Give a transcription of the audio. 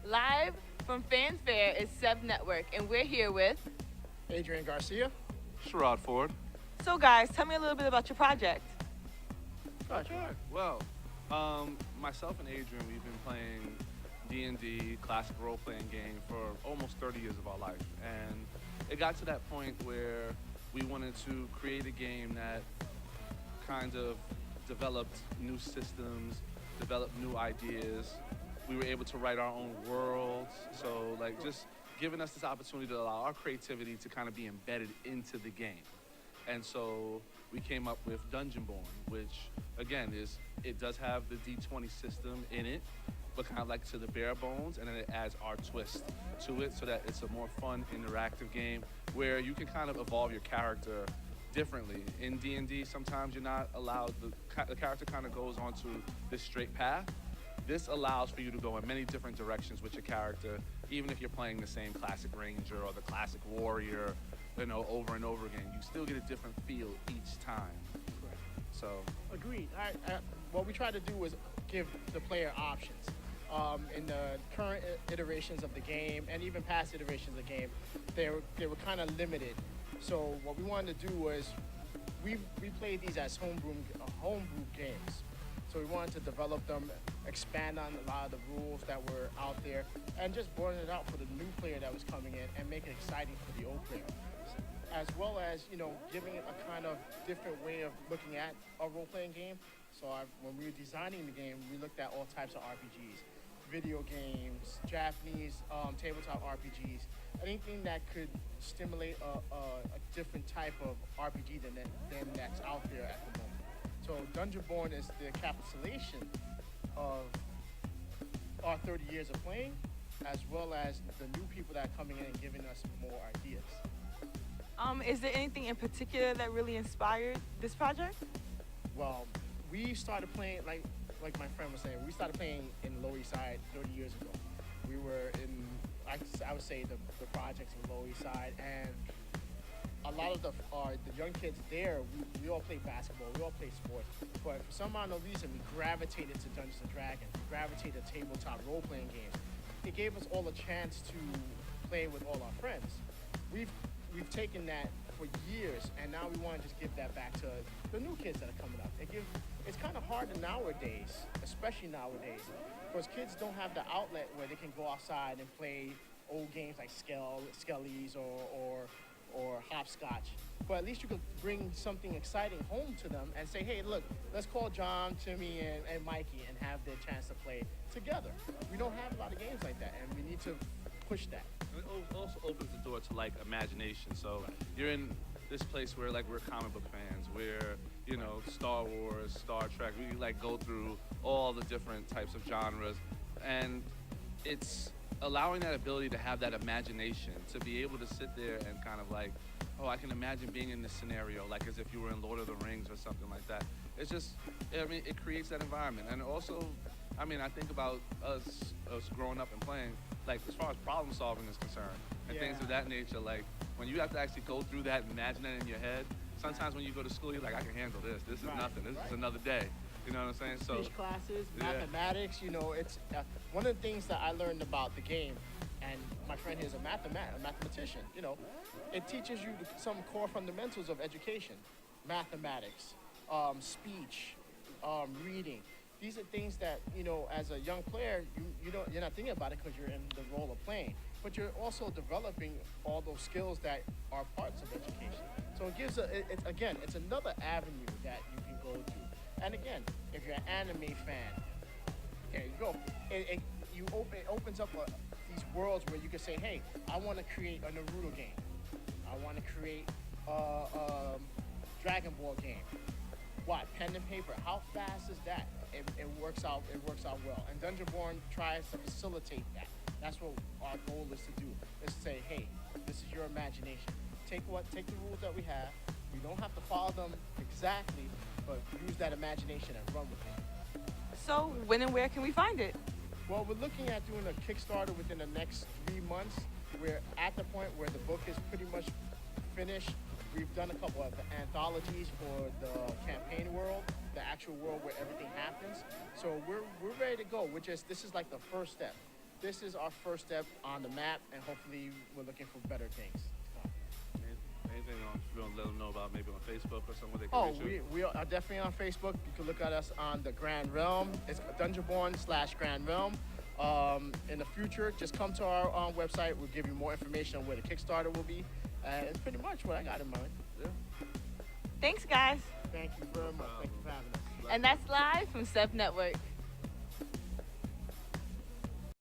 Live from FANFAIRE is SEV Network, and we're here with. Adrian Garcia. Sherod Ford. So, guys, tell me a little bit about your project. Okay. Well, myself and Adrian, we've been playing D&D, classic role-playing game, for almost 30 years of our life. And it got to that point where we wanted to create a game that kind of developed new systems, developed new ideas. We were able to write our own worlds. So, like, just giving us this opportunity to allow our creativity to kind of be embedded into the game. And so we came up with Dungeonborn, which again it does have the D20 system in it, but kind of like to the bare bones, and then it adds our twist to it so that it's a more fun, interactive game where you can kind of evolve your character differently. In D&D, sometimes you're not allowed, the character kind of goes onto this straight path. This allows for you to go in many different directions with your character, even if you're playing the same classic ranger or the classic warrior, over and over again. You still get a different feel each time. Correct. So. Agreed. What we try to do is give the player options. In the current iterations of the game, and even past iterations of the game, they were kind of limited. So what we wanted to do was, we played these as homebrew games. So we wanted to develop them, expand on a lot of the rules that were out there, and just broaden it out for the new player that was coming in and make it exciting for the old player. As well as, giving it a kind of different way of looking at a role-playing game. So when we were designing the game, we looked at all types of RPGs, video games, Japanese tabletop RPGs, anything that could stimulate a different type of RPG than that's out there at the moment. So Dungeonborn is the encapsulation of our 30 years of playing, as well as the new people that are coming in and giving us more ideas. Is there anything in particular that really inspired this project? Well, we started playing, like my friend was saying, we started playing in Lower East Side 30 years ago. We were in, I would say, the projects in Lower East Side, and a lot of the young kids there, we all play basketball, we all play sports, but for some unknown reason, we gravitated to Dungeons & Dragons, we gravitated to tabletop role-playing games. It gave us all a chance to play with all our friends. We've taken that for years, and now we want to just give that back to the new kids that are coming up. It's kind of hard nowadays, especially nowadays, because kids don't have the outlet where they can go outside and play old games like Skellies or hopscotch. But at least you could bring something exciting home to them and say, hey, look, let's call John, Timmy, and Mikey and have their chance to play together. We don't have a lot of games like that, and we need to push that. It also opens the door to, like, imagination. So you're in this place where, like, we're comic book fans, where, Star Wars, Star Trek, we, like, go through all the different types of genres, and it's allowing that ability to have that imagination, to be able to sit there and kind of like, oh, I can imagine being in this scenario, like as if you were in Lord of the Rings or something like that. It's just, it creates that environment. And also, I think about us growing up and playing, like as far as problem solving is concerned, and things of that nature, like when you have to actually go through that and imagine it in your head, sometimes when you go to school, you're like, I can handle this. This is nothing. This is another day. You know what I'm saying? So Speech classes, mathematics, it's one of the things that I learned about the game, and my friend here is a mathematician, it teaches you some core fundamentals of education, mathematics, speech, reading. These are things that, as a young player, you're not thinking about it because you're in the role of playing, but you're also developing all those skills that are parts of education. So it gives it's another avenue that you can go to. And again, if you're an anime fan, there you go. It opens up these worlds where you can say, hey, I want to create a Naruto game. I want to create a Dragon Ball game. What? Pen and paper. How fast is that? It works out well. And Dungeonborn tries to facilitate that. That's what our goal is to do. Is to say, hey, this is your imagination. Take the rules that we have. You don't have to follow them exactly, but use that imagination and run with it. So when and where can we find it? Well, we're looking at doing a Kickstarter within the next 3 months. We're at the point where the book is pretty much finished. We've done a couple of anthologies for the campaign world, the actual world where everything happens. So we're ready to go. This is like the first step. this is our first step on the map, and hopefully we're looking for better things. Anything you want to let them know about, maybe on Facebook or somewhere they can Oh, reach you? we are definitely on Facebook. You can look at us on the Grand Realm. It's Dungeonborn/Grand Realm. In the future, just come to our website. We'll give you more information on where the Kickstarter will be. It's pretty much what I got in mind. Yeah. Thanks, guys. Thank you very much. Thank you for having us. And that's live from SEV Network.